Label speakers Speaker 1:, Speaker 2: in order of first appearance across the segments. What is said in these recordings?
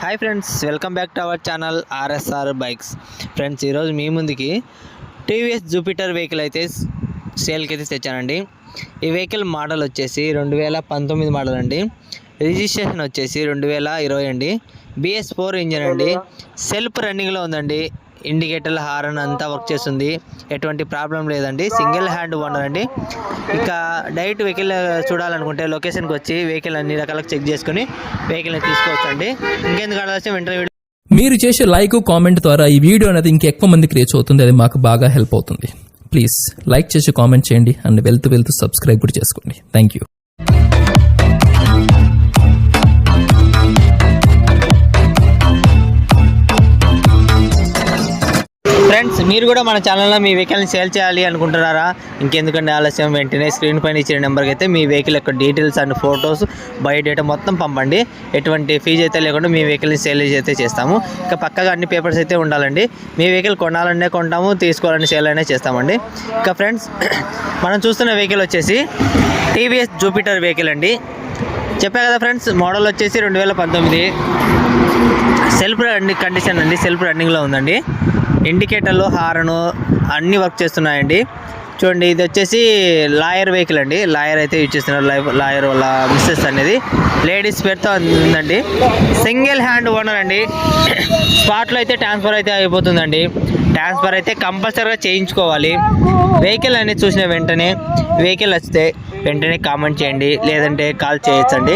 Speaker 1: Hi friends, welcome back to our channel RSR bikes. Friends, ఈరోజు మీ ముందుకి TVS Jupiter vehicle అయితే సేల్కి అయితే తెచ్చానండి. ఈ వెహికల్ మోడల్ వచ్చేసి 2019 మోడల్ అండి. రిజిస్ట్రేషన్ వచ్చేసి 2020 అండి. BS4 ఇంజిన్ అండి. సెల్ఫ్ రన్నింగ్లో ఉందండి. ఇండికేటర్ల హారన్ అంతా వర్క్ చేస్తుంది. ఎటువంటి ప్రాబ్లం లేదండి. సింగిల్ హ్యాండ్ ఓనర్ అండి. ఇక డైరెక్ట్ వెహికల్ చూడాలనుకుంటే లొకేషన్కి వచ్చి వెహికల్ అన్ని రకాలకు చెక్ చేసుకుని వెహికల్ని తీసుకోవచ్చు అండి. ఇంకెందుకు ఆలస్యం, వెంటనే
Speaker 2: మీరు చేసే లైక్ కామెంట్ ద్వారా ఈ వీడియో అనేది ఇంకెక్కువ మందికి రీచ్ అవుతుంది. అది మాకు బాగా హెల్ప్ అవుతుంది. ప్లీజ్ లైక్ చేసి కామెంట్ చేయండి అండ్ వెళ్తూ సబ్స్క్రైబ్ కూడా చేసుకోండి. Thank you.
Speaker 1: ఫ్రెండ్స్, మీరు కూడా మన ఛానల్లో మీ వెహికల్ని సేల్ చేయాలి అనుకుంటున్నారా? ఇంకెందుకంటే ఆలస్యం, వెంటనే స్క్రీన్ పైన ఇచ్చిన నెంబర్కి అయితే మీ వెహికల్ యొక్క డీటెయిల్స్ అండ్ ఫొటోస్, బయోడేటా మొత్తం పంపండి. ఎటువంటి ఫీజు అయితే లేకుండా మీ వెహికల్ని సేల్ అయితే చేస్తాము. ఇక పక్కగా అన్ని పేపర్స్ అయితే ఉండాలండి. మీ వెహికల్ కొనాలనే కొంటాము, తీసుకోవాలని సేల్ అయినా చేస్తామండి. ఇక ఫ్రెండ్స్, మనం చూస్తున్న వెహికల్ వచ్చేసి టీవీఎస్ జూపిటర్ వెహికల్ అండి. చెప్పా కదా ఫ్రెండ్స్, మోడల్ వచ్చేసి 2019. సెల్ఫ్ కండిషన్ అండి. సెల్ఫ్ రన్నింగ్లో ఉందండి. ఇండికేటర్లు, హారను అన్నీ వర్క్ చేస్తున్నాయండి. చూడండి, ఇది వచ్చేసి లాయర్ వెహికల్ అండి. లాయర్ అయితే యూజ్ చేస్తున్నారు. లాయర్ వాళ్ళ మిస్సెస్ అనేది లేడీస్ పేరుతో ఉందండి. సింగిల్ హ్యాండ్ ఓనర్ అండి. స్పాట్లో అయితే ట్రాన్స్ఫర్ అయితే అయిపోతుందండి. ట్రాన్స్ఫర్ అయితే కంపల్సరీగా చేయించుకోవాలి. వెహికల్ అనేది చూసిన వెంటనే, వెహికల్ వస్తే వెంటనే కామెంట్ చేయండి, లేదంటే కాల్ చేయొచ్చండి.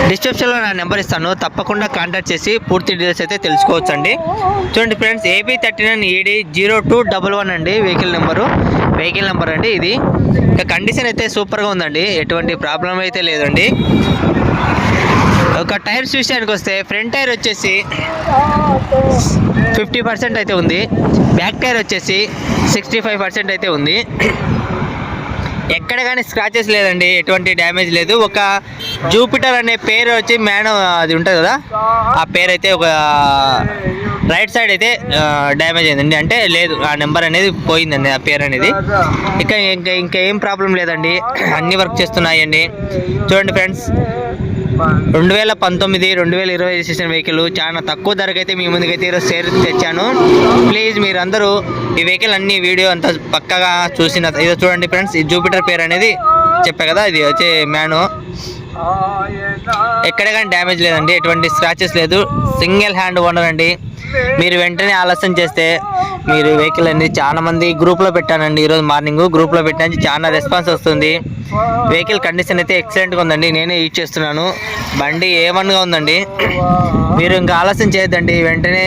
Speaker 1: డిస్క్రిప్షన్లో నా నెంబర్ ఇస్తాను, తప్పకుండా కాంటాక్ట్ చేసి పూర్తి డీటెయిల్స్ అయితే తెలుసుకోవచ్చండి. చూడండి ఫ్రెండ్స్, AP39ED 0211 అండి వెహికల్ నెంబర్ అండి. ఇది ఇక కండిషన్ అయితే సూపర్గా ఉందండి. ఎటువంటి ప్రాబ్లం అయితే లేదండి. ఒక టైర్స్ విషయానికి వస్తే ఫ్రంట్ టైర్ వచ్చేసి 50% అయితే ఉంది. బ్యాక్ టైర్ వచ్చేసి 65% అయితే ఉంది. ఎక్కడ కానీ స్క్రాచెస్ లేదండి. ఎటువంటి డ్యామేజ్ లేదు. ఒక జూపిటర్ అనే పేరు వచ్చి అది ఉంటుంది కదా, ఆ పేరు అయితే ఒక రైట్ సైడ్ అయితే డ్యామేజ్ అయిందండి. అంటే లేదు, ఆ నెంబర్ అనేది పోయిందండి, ఆ పేరు అనేది. ఇంకా ఏం ప్రాబ్లం లేదండి. అన్నీ వర్క్ చేస్తున్నాయండి. చూడండి ఫ్రెండ్స్, 2019, 2020 రిజిస్ట్రేషన్ వెహికల్ చాలా తక్కువ ధరకైతే మీ ముందుకైతే ఈరోజు సేల్ తెచ్చాను. ప్లీజ్ మీరందరూ ఈ వెహికల్ అన్ని వీడియో అంతా పక్కగా చూసిన ఇదో చూడండి ఫ్రెండ్స్. ఈ జూపిటర్ పేరు అనేది చెప్పా కదా, ఇది వచ్చే మ్యాను. ఎక్కడ కానీ డ్యామేజ్ లేదండి. ఎటువంటి స్క్రాచెస్ లేదు. సింగిల్ హ్యాండ్ ఓనర్ అండి. మీరు వెంటనే ఆలస్యం చేస్తే మీరు వెహికల్ అనేది చాలా మంది గ్రూప్లో పెట్టానండి. ఈరోజు మార్నింగ్ గ్రూప్లో పెట్టడానికి చాలా రెస్పాన్స్ వస్తుంది. వెహికల్ కండిషన్ అయితే ఎక్సలెంట్గా ఉందండి. నేనే యూజ్ చేస్తున్నాను. బండి A1గా ఉందండి. మీరు ఇంకా ఆలస్యం చేయొద్దండి. వెంటనే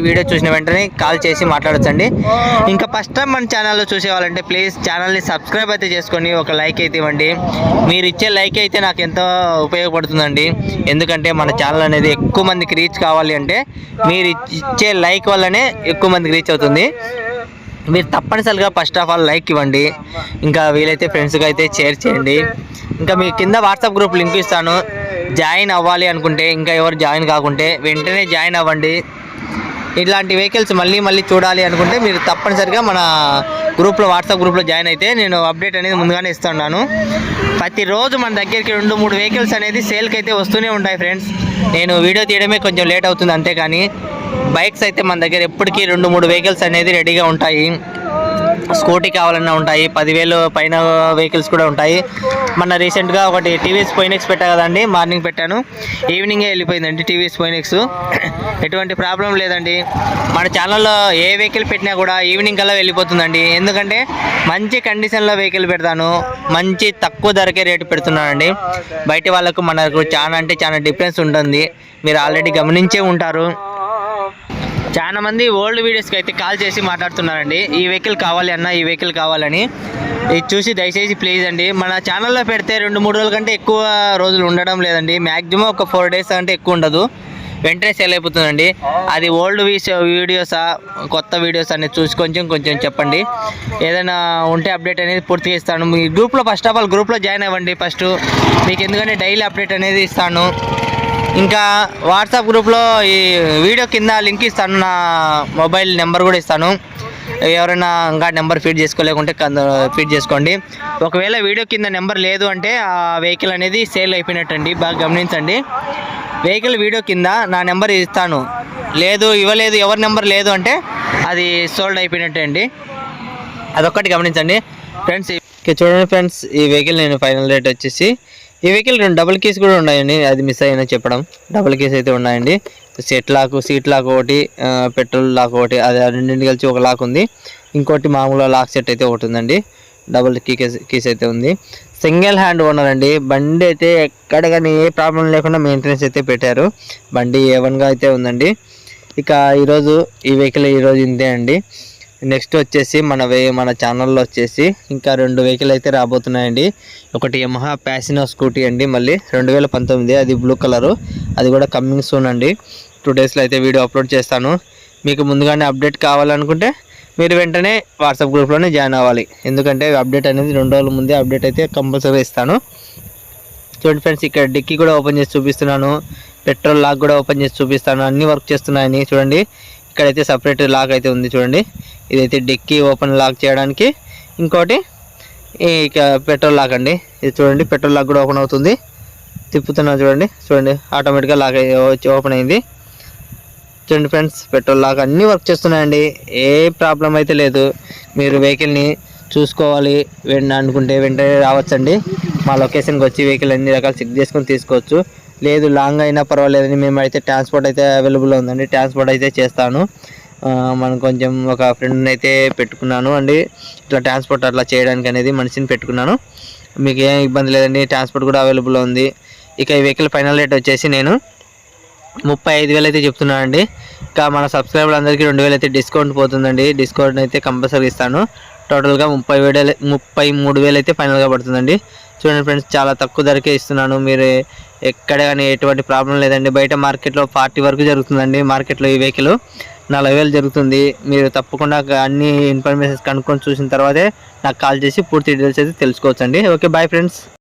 Speaker 1: వీడియో చూసిన వెంటనే కాల్ చేసి మాట్లాడొచ్చండి. ఇంకా ఫస్ట్ టైం మన ఛానల్లో చూసేవాళ్ళంటే ప్లీజ్ ఛానల్ని సబ్స్క్రైబ్ అయితే చేసుకొని ఒక లైక్ అయితే ఇవ్వండి. మీరు ఇచ్చే లైక్ అయితే నాకు ఎంతో ఉపయోగపడుతుందండి. ఎందుకంటే మన ఛానల్ అనేది ఎక్కువ మందికి రీచ్ కావాలి అంటే మీరు ఇచ్చే లైక్ వల్లనే ఎక్కువ మందికి రీచ్ అవుతుంది. మీరు తప్పనిసరిగా ఫస్ట్ ఆఫ్ ఆల్ లైక్ ఇవ్వండి. ఇంకా వీలైతే ఫ్రెండ్స్కి అయితే షేర్ చేయండి. ఇంకా మీ కింద వాట్సాప్ గ్రూప్ లింక్ ఇస్తాను. జాయిన్ అవ్వాలి అనుకుంటే, ఇంకా ఎవరు జాయిన్ కాకుంటే వెంటనే జాయిన్ అవ్వండి. ఇట్లాంటి వెహికల్స్ మళ్ళీ చూడాలి అనుకుంటే మీరు తప్పనిసరిగా మన గ్రూప్లో, వాట్సాప్ గ్రూప్లో జాయిన్ అయితే నేను అప్డేట్ అనేది ముందుగానే ఇస్తున్నాను. ప్రతిరోజు మన దగ్గరికి 2-3 వెహికల్స్ అనేది సేల్కి అయితే వస్తూనే ఉంటాయి ఫ్రెండ్స్. నేను వీడియో తీయడమే కొంచెం లేట్ అవుతుంది అంతే. కానీ బైక్స్ అయితే మన దగ్గర ఎప్పటికీ 2-3 వెహికల్స్ అనేది రెడీగా ఉంటాయి. స్కూటీ కావాలన్నా ఉంటాయి. 10,000 పైన వెహికల్స్ కూడా ఉంటాయి. మన రీసెంట్గా ఒకటి టీవీఎస్ పోయినెక్స్ పెట్టా కదండి, మార్నింగ్ పెట్టాను, ఈవినింగే వెళ్ళిపోయిందండి టీవీఎస్ పోయినెక్స్. ఎటువంటి ప్రాబ్లం లేదండి. మన ఛానల్లో ఏ వెహికల్ పెట్టినా కూడా ఈవినింగ్ కల్లా వెళ్ళిపోతుందండి. ఎందుకంటే మంచి కండిషన్లో వెహికల్ పెడతాను, మంచి తక్కువ ధరకే రేటు పెడుతున్నానండి. బయట వాళ్ళకు మనకు చాలా డిఫరెన్స్ ఉంటుంది. మీరు ఆల్రెడీ గమనించే ఉంటారు. చాలా మంది ఓల్డ్ వీడియోస్కి అయితే కాల్ చేసి మాట్లాడుతున్నారండి, ఈ వెహికల్ కావాలి అన్న, ఈ వెహికల్ కావాలని. ఇది చూసి దయచేసి ప్లీజ్ అండి, మన ఛానల్లో పెడితే 2-3 రోజుల కంటే ఎక్కువ రోజులు ఉండడం లేదండి. మ్యాక్సిమం ఒక 4 డేస్ అంటే ఎక్కువ ఉండదు. వెంటనే సేల్ అయిపోతుందండి. అది ఓల్డ్ వీడియోసా, కొత్త వీడియోస్ అనేది చూసి కొంచెం చెప్పండి. ఏదైనా ఉంటే అప్డేట్ అనేది పూర్తిగా ఇస్తాను. మీ గ్రూప్లో ఫస్ట్ ఆఫ్ ఆల్ గ్రూప్లో జాయిన్ అవ్వండి ఫస్ట్. మీకు ఎందుకంటే డైలీ అప్డేట్ అనేది ఇస్తాను. ఇంకా వాట్సాప్ గ్రూప్లో ఈ వీడియో కింద లింక్ ఇస్తాను, నా మొబైల్ నెంబర్ కూడా ఇస్తాను. ఎవరైనా ఇంకా నెంబర్ ఫీడ్ చేసుకోలేకుంటే ఫీడ్ చేసుకోండి. ఒకవేళ వీడియో కింద నెంబర్ లేదు అంటే ఆ వెహికల్ అనేది సేల్ అయిపోయినట్టండి. బాగా గమనించండి. వెహికల్ వీడియో కింద నా నెంబర్ ఇస్తాను, ఇవ్వలేదు ఎవరి నెంబర్ లేదు అంటే అది సోల్డ్ అయిపోయినట్టే అండి. అదొక్కటి గమనించండి ఫ్రెండ్స్. చూడండి ఫ్రెండ్స్, ఈ వెహికల్ నేను ఫైనల్ రేట్ వచ్చేసి, ఈ వెహికల్ 2 డబుల్ కీస్ కూడా ఉన్నాయండి. అది మిస్ అయినా చెప్పడం, డబుల్ కీస్ అయితే ఉన్నాయండి. సీట్ లాక్ ఒకటి, పెట్రోల్ లాక్ ఒకటి, అది రెండింటి కలిసి ఒక లాక్ ఉంది. ఇంకోటి మామూలుగా లాక్ సెట్ అయితే ఒకటి ఉందండి. డబుల్ కీస్ అయితే ఉంది. సింగిల్ హ్యాండ్ ఓనర్ అండి. బండి అయితే ఎక్కడ కానీ ఏ ప్రాబ్లం లేకుండా మెయింటెనెన్స్ అయితే పెట్టారు. బండి A1గా అయితే ఉందండి. ఇక ఈరోజు ఈ వెహికల్ ఈరోజు ఇంతే అండి. నెక్స్ట్ వచ్చేసి మన ఛానల్లో వచ్చేసి ఇంకా 2 వెహికల్ అయితే రాబోతున్నాయండి. ఒకటి యమహా ప్యాసినో స్కూటీ అండి, మళ్ళీ 2019, అది బ్లూ కలరు, అది కూడా కమ్మింగ్ సూన్ అండి. 2 డేస్లో అయితే వీడియో అప్లోడ్ చేస్తాను. మీకు ముందుగానే అప్డేట్ కావాలనుకుంటే మీరు వెంటనే వాట్సాప్ గ్రూప్లోనే జాయిన్ అవ్వాలి. ఎందుకంటే అప్డేట్ అనేది 2 రోజుల ముందే అప్డేట్ అయితే కంపల్సరీ ఇస్తాను. చూడండి ఫ్రెండ్స్, ఇక్కడ డిక్కీ కూడా ఓపెన్ చేసి చూపిస్తున్నాను, పెట్రోల్ లాక్ కూడా ఓపెన్ చేసి చూపిస్తాను. అన్నీ వర్క్ చేస్తున్నాయని చూడండి. ఇక్కడైతే సపరేట్ లాక్ అయితే ఉంది చూడండి. ఇదైతే డిక్కీ ఓపెన్ లాక్ చేయడానికి, ఇంకోటి ఇక పెట్రోల్ లాక్ అండి. ఇది చూడండి, పెట్రోల్ లాక్ కూడా ఓపెన్ అవుతుంది. తిప్పుతున్నా చూడండి ఆటోమేటిక్గా లాక్ ఓపెన్ అయింది. చూడండి ఫ్రెండ్స్, పెట్రోల్ లాక్ అన్నీ వర్క్ చేస్తున్నాయండి. ఏ ప్రాబ్లం అయితే లేదు. మీరు వెహికల్ని చూసుకోవాలి అనుకుంటే వెంటనే రావచ్చండి. మా లొకేషన్కి వచ్చి వెహికల్ అన్ని రకాలు చెక్ చేసుకొని తీసుకోవచ్చు. లేదు లాంగ్ అయినా పర్వాలేదని మేమైతే ట్రాన్స్పోర్ట్ అయితే అవైలబుల్ ఉందండి. ట్రాన్స్పోర్ట్ అయితే చేస్తాను. మనం కొంచెం ఒక ఫ్రెండ్ని అయితే పెట్టుకున్నాను అండి, ఇట్లా ట్రాన్స్పోర్ట్ అట్లా చేయడానికి అనేది మనిషిని పెట్టుకున్నాను. మీకు ఏం ఇబ్బంది లేదండి, ట్రాన్స్పోర్ట్ కూడా అవైలబుల్ ఉంది. ఇక ఈ వెహికల్ ఫైనల్ రేట్ వచ్చేసి నేను 35,000 అయితే చెప్తున్నాను అండి. ఇంకా మన సబ్స్క్రైబర్ అందరికీ 2,000 అయితే డిస్కౌంట్ పోతుందండి. డిస్కౌంట్ అయితే కంపల్సరీ ఇస్తాను. టోటల్గా 33,000 అయితే ఫైనల్గా పడుతుందండి. చూడండి ఫ్రెండ్స్, చాలా తక్కువ ధరకే ఇస్తున్నాను. మీరు ఎక్కడ కానీ ఎటువంటి ప్రాబ్లం లేదండి. బయట మార్కెట్లో 40 వరకు జరుగుతుందండి. మార్కెట్లో ఈ వెహికల్ 40,000 జరుగుతుంది. మీరు తప్పకుండా అన్ని ఇన్ఫర్మేషన్స్ కనుక్కొని చూసిన తర్వాతే నాకు కాల్ చేసి పూర్తి డీటెయిల్స్ అయితే తెలుసుకోవచ్చండి. Okay, bye friends.